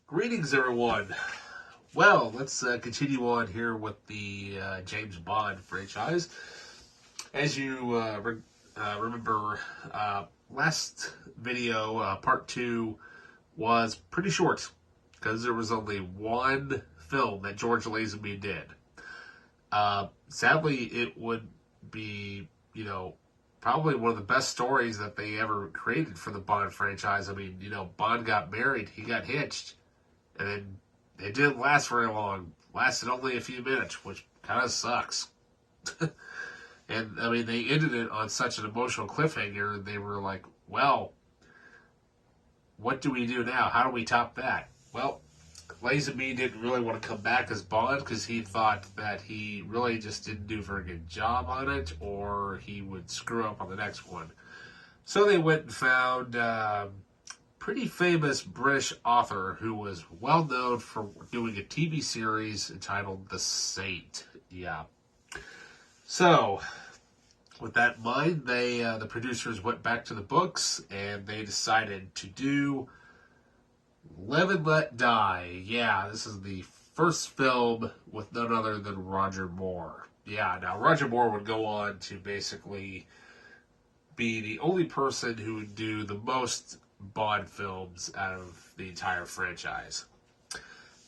Greetings, everyone. Well, let's continue on here with the James Bond franchise. As you remember, last video, part two, was pretty short because there was only one film that George Lazenby did. Sadly, it would be, probably one of the best stories that they ever created for the Bond franchise. I mean, Bond got married, he got hitched, and then it didn't last very long. Lasted only a few minutes, which kind of sucks. And, I mean, they ended it on such an emotional cliffhanger. They were like, well, what do we do now? How do we top that? Well, Lazenby didn't really want to come back as Bond because he thought that he really just didn't do a very good job on it, or he would screw up on the next one. So they went and found pretty famous British author who was well known for doing a TV series entitled The Saint. Yeah. So, with that in mind, the producers went back to the books and they decided to do Live and Let Die. Yeah, this is the first film with none other than Roger Moore. Yeah, now Roger Moore would go on to basically be the only person who would do the most Bond films out of the entire franchise.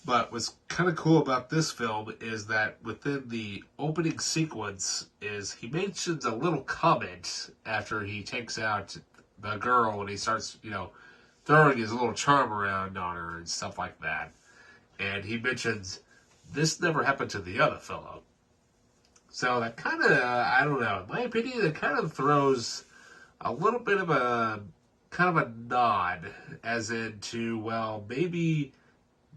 But what's kind of cool about this film is that within the opening sequence is he mentions a little comment after he takes out the girl and he starts, throwing his little charm around on her and stuff like that. And he mentions, this never happened to the other fellow. So that kind of, I don't know, in my opinion, it kind of throws a little bit of a nod as into, well, maybe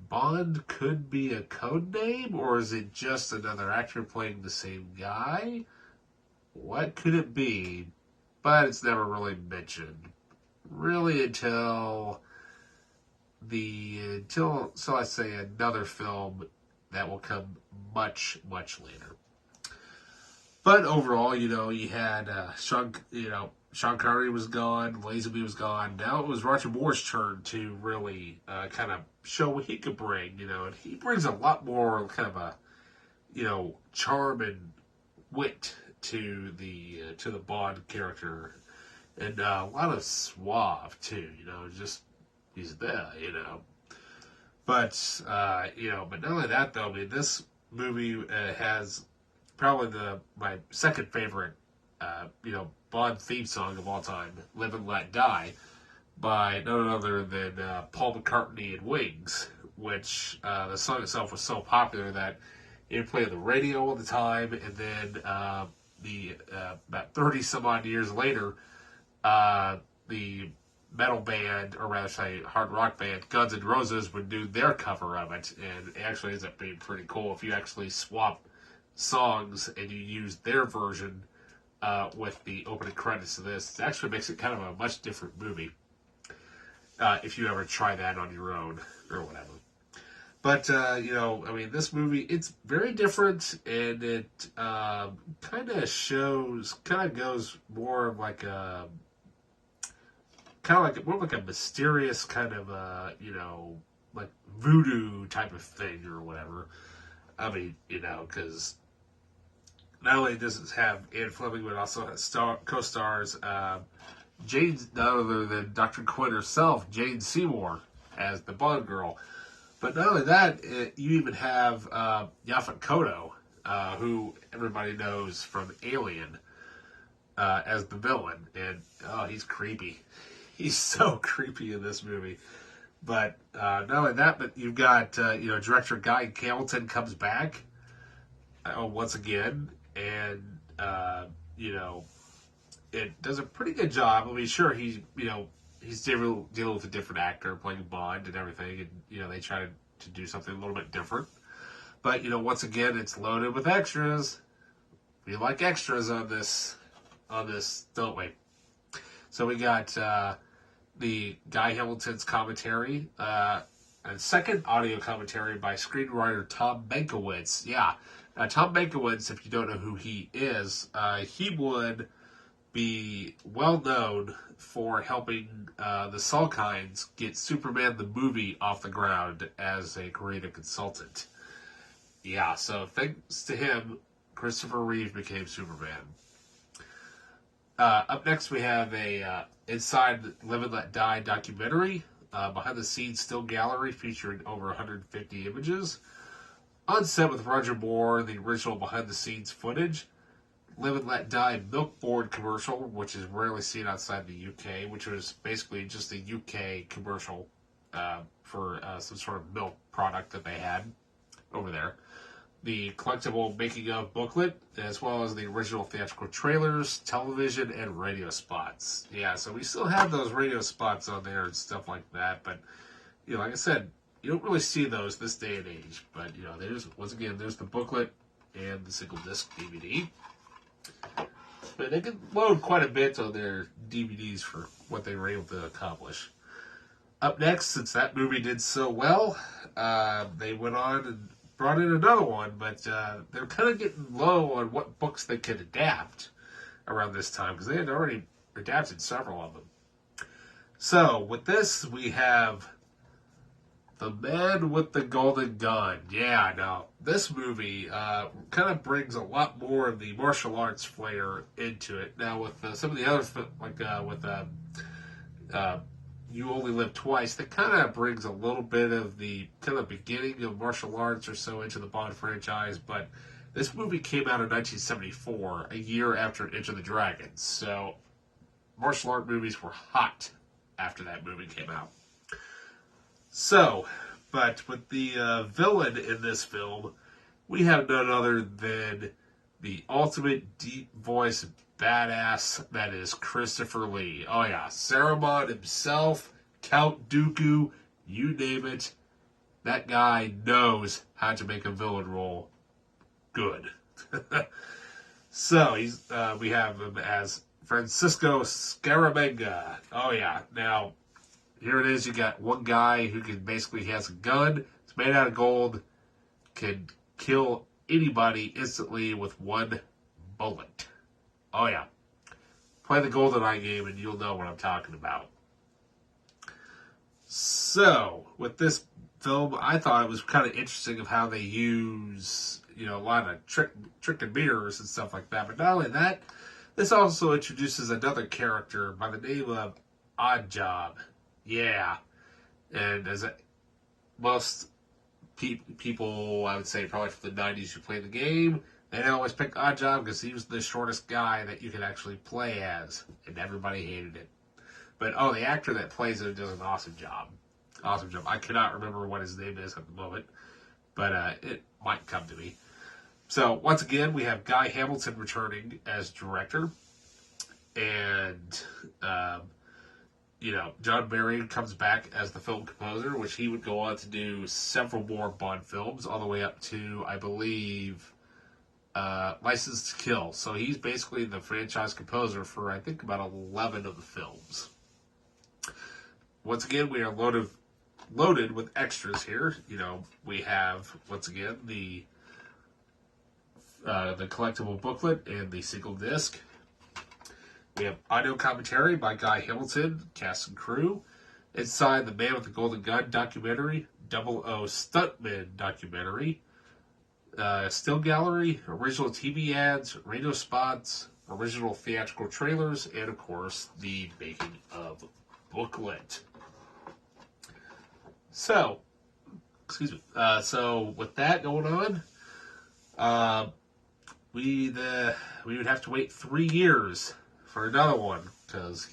Bond could be a code name, or is it just another actor playing the same guy? What could it be? But it's never really mentioned. Really until so let's say another film that will come much, much later. But overall, you had Sean Connery was gone, Lazenby was gone. Now it was Roger Moore's turn to really kind of show what he could bring, and he brings a lot more kind of a, charm and wit to the Bond character, and a lot of suave too, just he's there, But but not only that though. I mean, this movie has probably my second favorite, Bond theme song of all time, "Live and Let Die," by none other than Paul McCartney and Wings. Which the song itself was so popular that it played on the radio all the time, and then about 30 some odd years later, the metal band, or rather say hard rock band, Guns N' Roses, would do their cover of it, and it actually ends up being pretty cool if you actually swap songs and you use their version with the opening credits of this. It actually makes it kind of a much different movie if you ever try that on your own or whatever. But, this movie, it's very different, and it kind of goes more of like a, more like a mysterious kind of, like voodoo type of thing or whatever. I mean, because not only does it have Ian Fleming, but it also has co-stars Jane, none other than Dr. Quinn herself, Jane Seymour, as the Bond girl. But not only that, you even have Yaphet Kotto, who everybody knows from Alien, as the villain. And, he's creepy. He's so creepy in this movie. But not only that, but you've got, director Guy Hamilton comes back once again. And, it does a pretty good job. I mean, sure, he's dealing with a different actor playing Bond and everything, and they try to do something a little bit different. But once again, it's loaded with extras. We like extras on this, don't we? So we got the Guy Hamilton's commentary, and second audio commentary by screenwriter Tom Mankiewicz. Yeah, Tom Mankiewicz, if you don't know who he is, he would be well known for helping the Salkinds get Superman the movie off the ground as a creative consultant. Yeah, so thanks to him, Christopher Reeve became Superman. Up next, we have a Inside Live and Let Die documentary, behind the scenes still gallery featuring over 150 images. On set with Roger Moore, the original behind the scenes footage. Live and Let Die milk board commercial, which is rarely seen outside the UK, which was basically just a UK commercial for some sort of milk product that they had over there. The collectible making of booklet, as well as the original theatrical trailers, television, and radio spots. Yeah, so we still have those radio spots on there and stuff like that, but, you know, like I said, you don't really see those this day and age. But, you know, there's, once again, there's the booklet and the single disc DVD. But they can load quite a bit on their DVDs for what they were able to accomplish. Up next, since that movie did so well, they went on and brought in another one, but they're kind of getting low on what books they could adapt around this time, because they had already adapted several of them. So, with this, we have The Man with the Golden Gun. Yeah, now, this movie kind of brings a lot more of the martial arts flair into it. Now, with some of the other, like with You Only Live Twice, that kind of brings a little bit of the kind of beginning of martial arts or so into the Bond franchise, but this movie came out in 1974, a year after Enter the Dragon, so martial art movies were hot after that movie came out. So, but with the villain in this film, we have none other than the ultimate deep voice badass that is Christopher Lee. Oh yeah, Saruman himself, Count Dooku, you name it. That guy knows how to make a villain role good. So we have him as Francisco Scaramanga. Oh yeah, now here it is. You got one guy who he has a gun. It's made out of gold. Can kill anybody instantly with one bullet. Oh yeah. Play the GoldenEye game and you'll know what I'm talking about. So, with this film, I thought it was kind of interesting of how they use, you know, a lot of trick and mirrors and stuff like that. But not only that, this also introduces another character by the name of Oddjob. Yeah. And as most people, I would say, probably from the 90s who played the game, they always pick Oddjob because he was the shortest guy that you could actually play as, and everybody hated it. But, the actor that plays it does an awesome job. Awesome job. I cannot remember what his name is at the moment, but it might come to me. So, once again, we have Guy Hamilton returning as director, and, John Barry comes back as the film composer, which he would go on to do several more Bond films, all the way up to, I believe, License to Kill. So he's basically the franchise composer for, I think, about 11 of the films. Once again, we are loaded with extras here. You know, we have, once again, the collectible booklet and the single disc. We have audio commentary by Guy Hamilton, cast and crew. Inside The Man with the Golden Gun documentary, 00 Stuntman documentary, still gallery, original TV ads, radio spots, original theatrical trailers, and of course, the making of booklet. So, so with that going on, we would have to wait 3 years for another one, because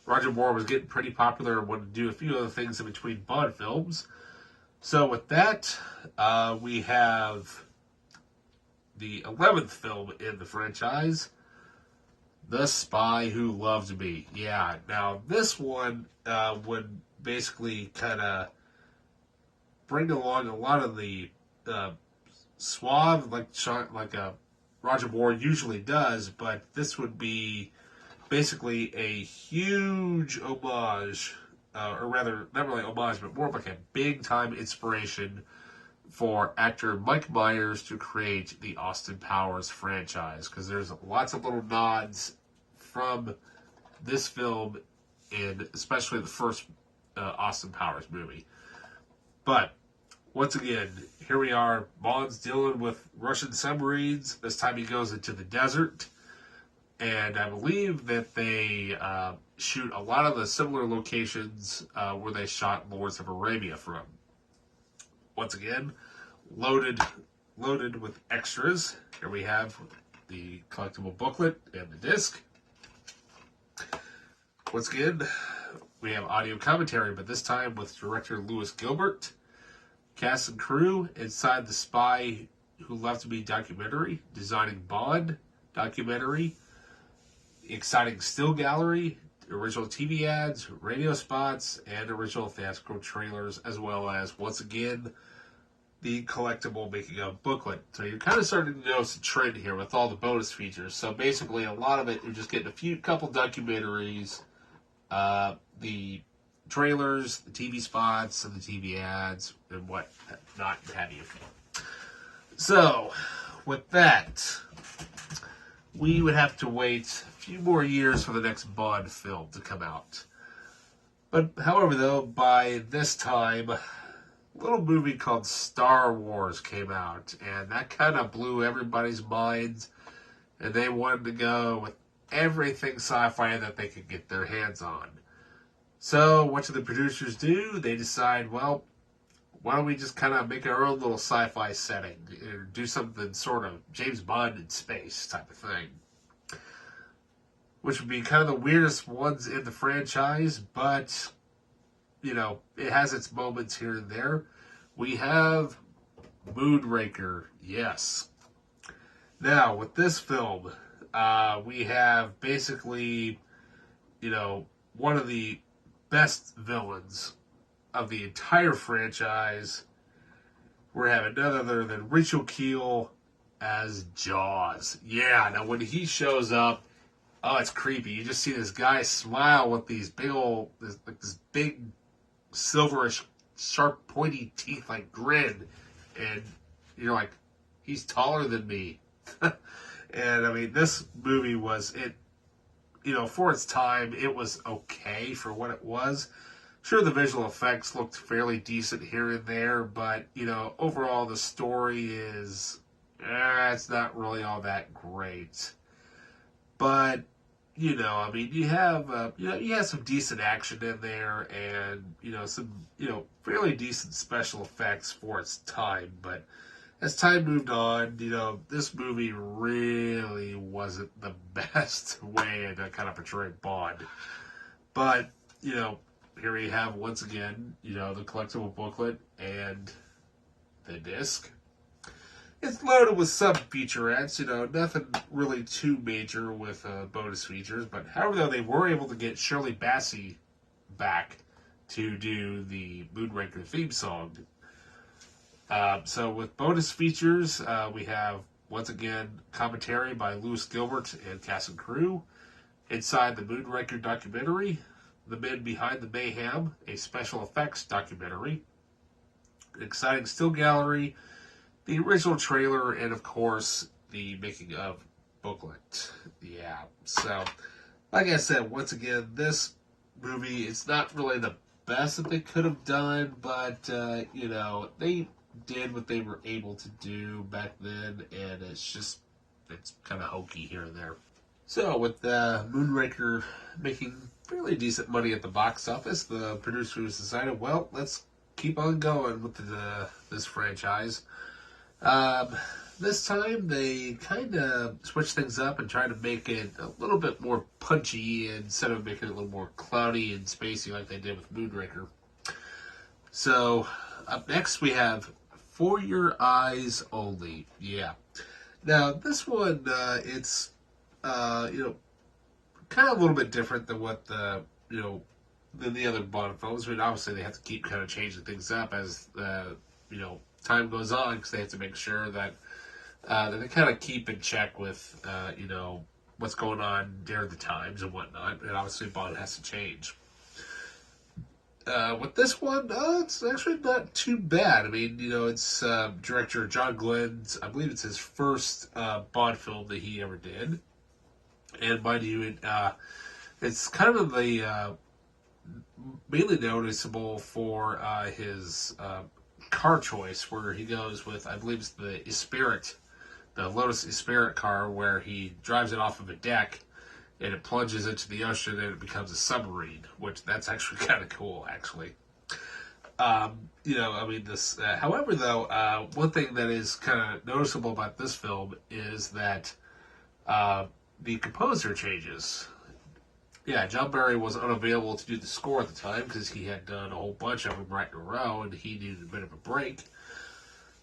Roger Moore was getting pretty popular and wanted to do a few other things in between Bond films. So with that, we have the 11th film in the franchise, The Spy Who Loved Me. Yeah, now this one would basically kind of bring along a lot of the suave, like Roger Moore usually does, but this would be basically a huge homage, or rather, not really homage, but more of like a big-time inspiration for actor Mike Myers to create the Austin Powers franchise, because there's lots of little nods from this film, and especially the first Austin Powers movie. But once again, here we are. Bond's dealing with Russian submarines. This time he goes into the desert. And I believe that they shoot a lot of the similar locations where they shot Lawrence of Arabia from. Once again, loaded with extras. Here we have the collectible booklet and the disc. Once again, we have audio commentary, but this time with director Lewis Gilbert. Cast and crew inside The Spy Who Left Me documentary, Designing Bond documentary, exciting still gallery, original TV ads, radio spots, and original theatrical trailers, as well as, once again, the collectible making of booklet. So you're kind of starting to notice a trend here with all the bonus features. So basically, a lot of it, you're just getting a couple documentaries, the trailers, the TV spots, and the TV ads, and what not have you. So, with that, we would have to wait a few more years for the next Bond film to come out. But, however, though, by this time, a little movie called Star Wars came out, and that kind of blew everybody's minds, and they wanted to go with everything sci-fi that they could get their hands on. So, what do the producers do? They decide, well, why don't we just kind of make our own little sci-fi setting, or do something sort of James Bond in space type of thing. Which would be kind of the weirdest ones in the franchise, but, you know, it has its moments here and there. We have Moonraker, yes. Now, with this film, we have basically, you know, one of the best villains of the entire franchise. We're having none other than Rachel Kiel as Jaws. Yeah, now when he shows up, oh, it's creepy. You just see this guy smile with these big old, this big silverish, sharp, pointy teeth, like grin, and you're like, he's taller than me. And I mean, this movie was it. You know, for its time, it was okay for what it was. Sure, the visual effects looked fairly decent here and there, but, you know, overall the story is, it's not really all that great. But, you know, I mean, you have some decent action in there, and, you know, some, you know, fairly decent special effects for its time, but as time moved on, you know, this movie really wasn't the best way to kind of portray Bond. But, you know, here we have, once again, you know, the collectible booklet and the disc. It's loaded with some featurettes, you know, nothing really too major with bonus features. But however, though, they were able to get Shirley Bassey back to do the Moonraker theme song. So with bonus features, we have, once again, commentary by Lewis Gilbert and cast and crew. Inside the Moonraker documentary, The Men Behind the Mayhem, a special effects documentary. An exciting still gallery, the original trailer, and of course, the making of booklet. Yeah, so, like I said, once again, this movie, it's not really the best that they could have done, but, you know, they did what they were able to do back then, and it's kind of hokey here and there. So, with Moonraker making fairly decent money at the box office, the producers decided, well, let's keep on going with this franchise. This time, they kind of switched things up and tried to make it a little bit more punchy instead of making it a little more cloudy and spacey like they did with Moonraker. So, up next, we have For Your Eyes Only. Yeah. Now, this one, it's, you know, kind of a little bit different than what than the other Bond films. I mean, obviously, they have to keep kind of changing things up as, you know, time goes on, because they have to make sure that they kind of keep in check with, you know, what's going on during the times and whatnot. And obviously, Bond has to change. with this one, it's actually not too bad. I mean, it's director John Glenn's, I believe it's his first Bond film that he ever did. And mind you, it's kind of the mainly noticeable for his car choice, where he goes with, I believe it's the Esprit, the Lotus Esprit car, where he drives it off of a deck and it plunges into the ocean and it becomes a submarine, which that's actually kind of cool, actually. However, though, one thing that is kind of noticeable about this film is that the composer changes. Yeah, John Barry was unavailable to do the score at the time because he had done a whole bunch of them right in a row and he needed a bit of a break.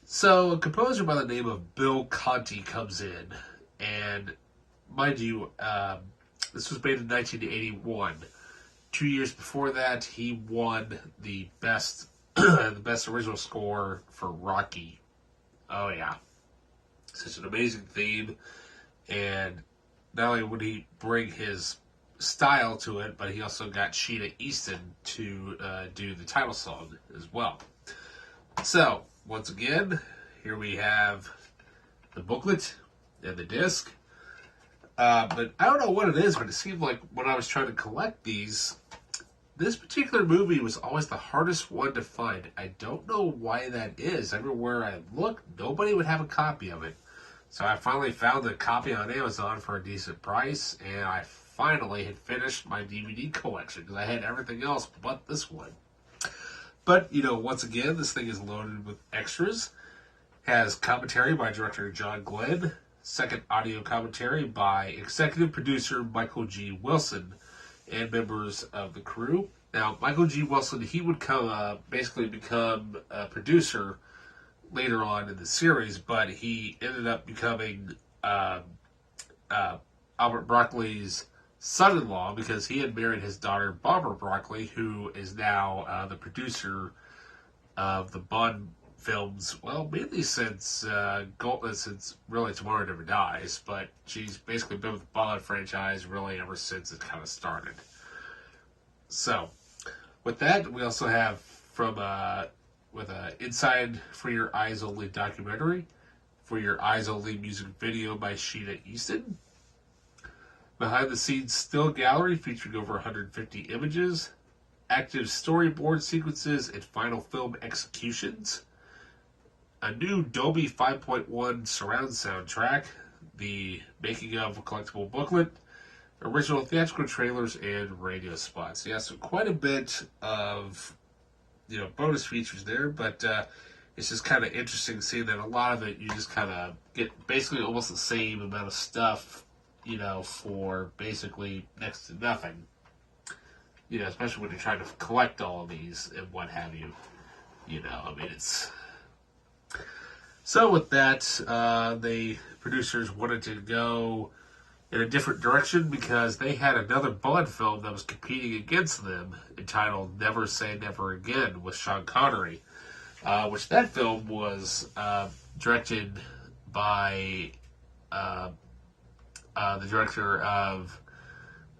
So a composer by the name of Bill Conti comes in, and mind you, this was made in 1981. 2 years before that, he won the best original score for Rocky. Oh yeah, such an amazing theme, and not only would he bring his style to it, but he also got Sheena Easton to do the title song as well. So, once again, here we have the booklet and the disc. But I don't know what it is, but it seemed like when I was trying to collect these, this particular movie was always the hardest one to find. I don't know why that is. Everywhere I looked, nobody would have a copy of it. So I finally found a copy on Amazon for a decent price, and I finally had finished my DVD collection because I had everything else but this one. But, once again, this thing is loaded with extras. Has commentary by director John Glenn, second audio commentary by executive producer Michael G. Wilson and members of the crew. Now, Michael G. Wilson, he would basically become a producer later on in the series, but he ended up becoming Albert Broccoli's son-in-law because he had married his daughter Barbara Broccoli, who is now the producer of the Bond films. Well, mainly since really Tomorrow Never Dies, but she's basically been with the Bond franchise really ever since it kind of started. So, with that, we also have from Inside For Your Eyes Only documentary, For Your Eyes Only music video by Sheena Easton, behind the scenes still gallery featuring over 150 images, active storyboard sequences and final film executions, a new Dolby 5.1 surround soundtrack, the making of a collectible booklet, original theatrical trailers, and radio spots. Yeah, so quite a bit of bonus features there, but it's just kind of interesting seeing that a lot of it you just kind of get basically almost the same amount of stuff, for basically next to nothing. Especially when you're trying to collect all of these and what have you. It's... So with that, the producers wanted to go in a different direction because they had another Bond film that was competing against them entitled Never Say Never Again with Sean Connery, which that film was directed by the director of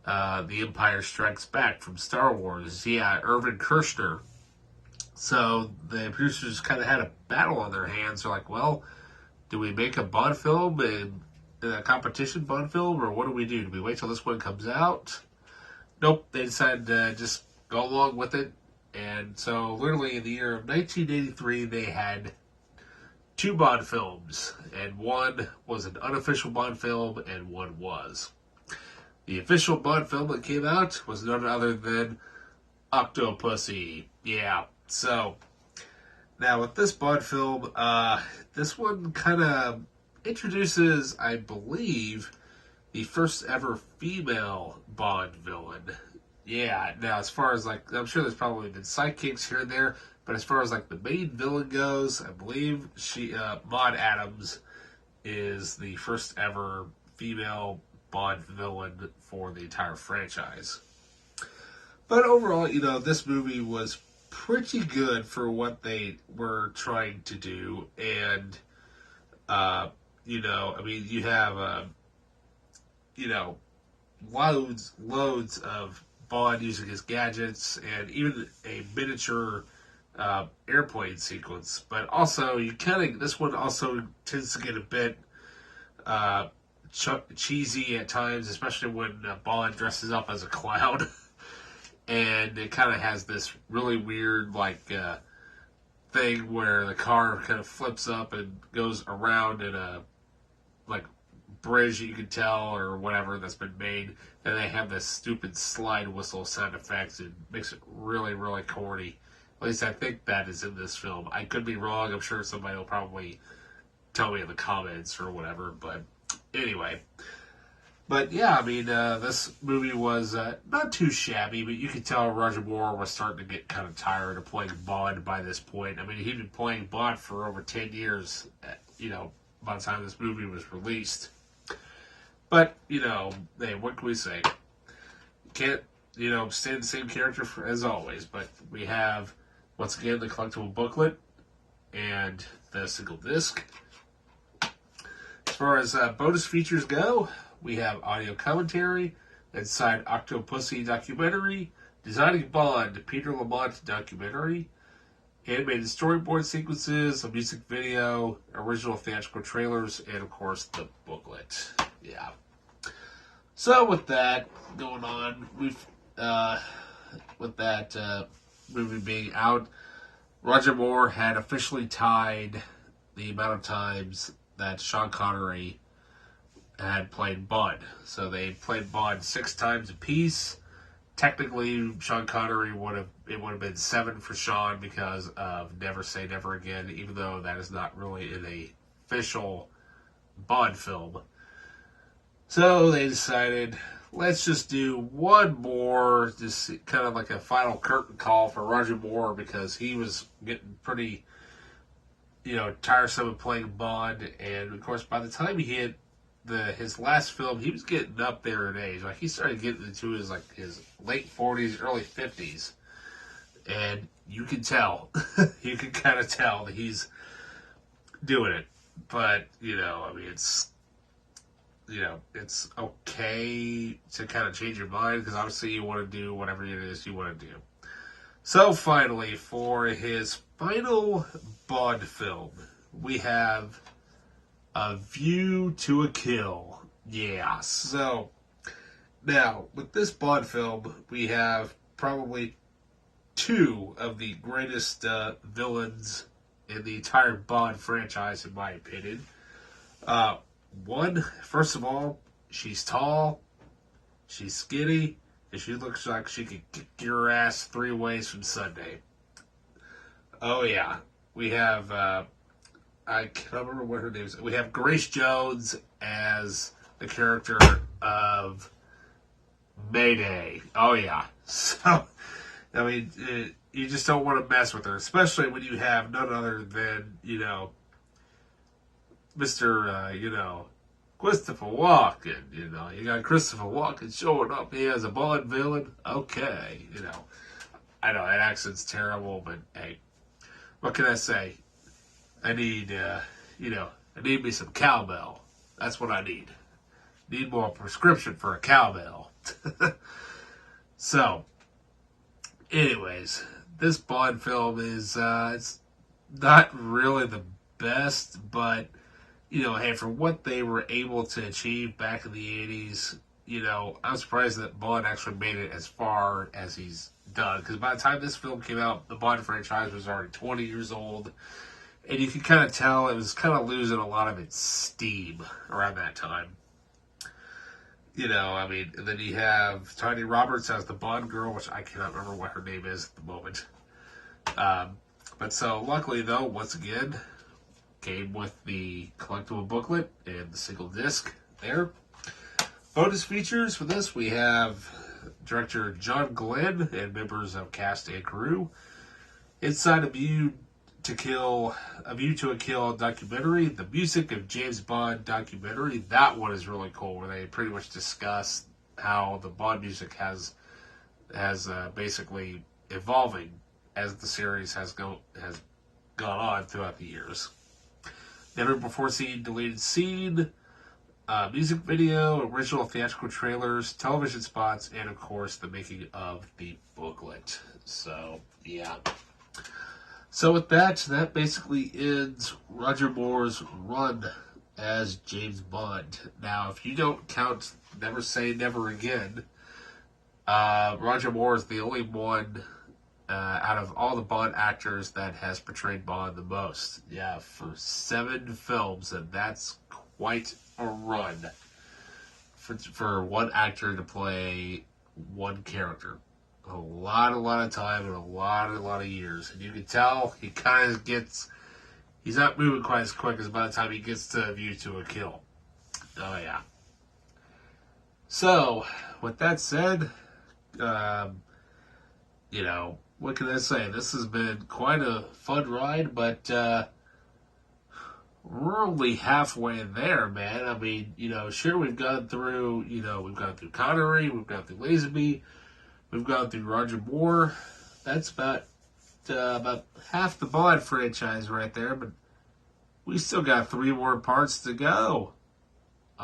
The Empire Strikes Back from Star Wars, Irvin Kershner. So the producers kind of had a battle on their hands. They're like, well, do we make a Bond film and a competition Bond film, or what do we do? Do we wait till this one comes out? Nope, they decided to just go along with it. And so literally in the year of 1983, they had 2 Bond films, and one was an unofficial Bond film, and one was. The official Bond film that came out was none other than Octopussy. Yeah. So, now with this Bond film, this one kind of introduces, I believe, the first ever female Bond villain. Yeah, now as far as I'm sure there's probably been sidekicks here and there, but as far as the main villain goes, I believe Maud Adams is the first ever female Bond villain for the entire franchise. But overall, this movie was pretty good for what they were trying to do. And, you have, loads of Bond using his gadgets, and even a miniature airplane sequence. But also, this one also tends to get a bit cheesy at times, especially when Bond dresses up as a clown. And it kind of has this really weird, thing where the car kind of flips up and goes around in a, like, bridge you can tell or whatever that's been made. And they have this stupid slide whistle sound effects. It makes it really, really corny. At least I think that is in this film. I could be wrong. I'm sure somebody will probably tell me in the comments or whatever. But anyway. But yeah, I mean, this movie was not too shabby, but you could tell Roger Moore was starting to get kind of tired of playing Bond by this point. I mean, he'd been playing Bond for over 10 years, by the time this movie was released. But, hey, what can we say? Can't, stay the same character as always, but we have, once again, the collectible booklet and the single disc. As far as bonus features go, we have audio commentary, inside Octopussy documentary, Designing Bond, Peter Lamont documentary, animated storyboard sequences, a music video, original theatrical trailers, and of course the booklet. Yeah. So with that going on, with that movie being out, Roger Moore had officially tied the amount of times that Sean Connery had played Bond. So they played Bond 6 times apiece. Technically, Sean Connery would have been 7 for Sean because of Never Say Never Again, even though that is not really in a official Bond film. So they decided, let's just do one more, just kind of like a final curtain call for Roger Moore, because he was getting pretty, tiresome of playing Bond. And of course, by the time he hit his last film, he was getting up there in age. Like, he started getting into his late 40s, early 50s. And you can tell, you can kind of tell that he's doing it. But, it's okay to kind of change your mind, because obviously you want to do whatever it is you want to do. So finally, for his final Bond film, we have A View to a Kill. Yeah, so now with this Bond film, we have probably 2 of the greatest villains in the entire Bond franchise, in my opinion. One, first of all, she's tall, she's skinny, and she looks like she could kick your ass 3 ways from Sunday. Oh yeah, we have, I can't remember what her name is. We have Grace Jones as the character of Mayday. Oh yeah. So, I mean, you just don't want to mess with her, especially when you have none other than, Mr., Christopher Walken. You got Christopher Walken showing up here as a Bond villain. Okay, I know that accent's terrible, but hey, what can I say? I need, I need me some cowbell. That's what I need. Need more prescription for a cowbell. So, anyways, this Bond film is, it's not really the best, but, hey, for what they were able to achieve back in the 80s, I'm surprised that Bond actually made it as far as he's done. Because by the time this film came out, the Bond franchise was already 20 years old. And you can kind of tell it was kind of losing a lot of its steam around that time. And then you have Tanya Roberts as the Bond girl, which I cannot remember what her name is at the moment. But so, luckily though, once again, came with the collectible booklet and the single disc there. Bonus features for this, we have director John Glenn and members of cast and crew. Inside A View to a Kill documentary, the music of James Bond documentary. That one is really cool, where they pretty much discuss how the Bond music has basically evolving as the series has gone on throughout the years. Never Before Seen deleted scene, music video, original theatrical trailers, television spots, and of course the making of the booklet. So, yeah. So with that basically ends Roger Moore's run as James Bond. Now, if you don't count Never Say Never Again, Roger Moore is the only one out of all the Bond actors that has portrayed Bond the most. Yeah, for 7 films, and that's quite a run for one actor to play one character. A lot of time and a lot of years. And you can tell he kind of gets, he's not moving quite as quick as by the time he gets to View to a Kill. Oh, yeah. So, with that said, you know, what can I say? This has been quite a fun ride, but we're only halfway there, man. I mean, you know, sure, we've gone through Connery, we've gone through Lazenby, we've gone through Roger Moore. That's about half the Bond franchise right there, but we still got 3 more parts to go.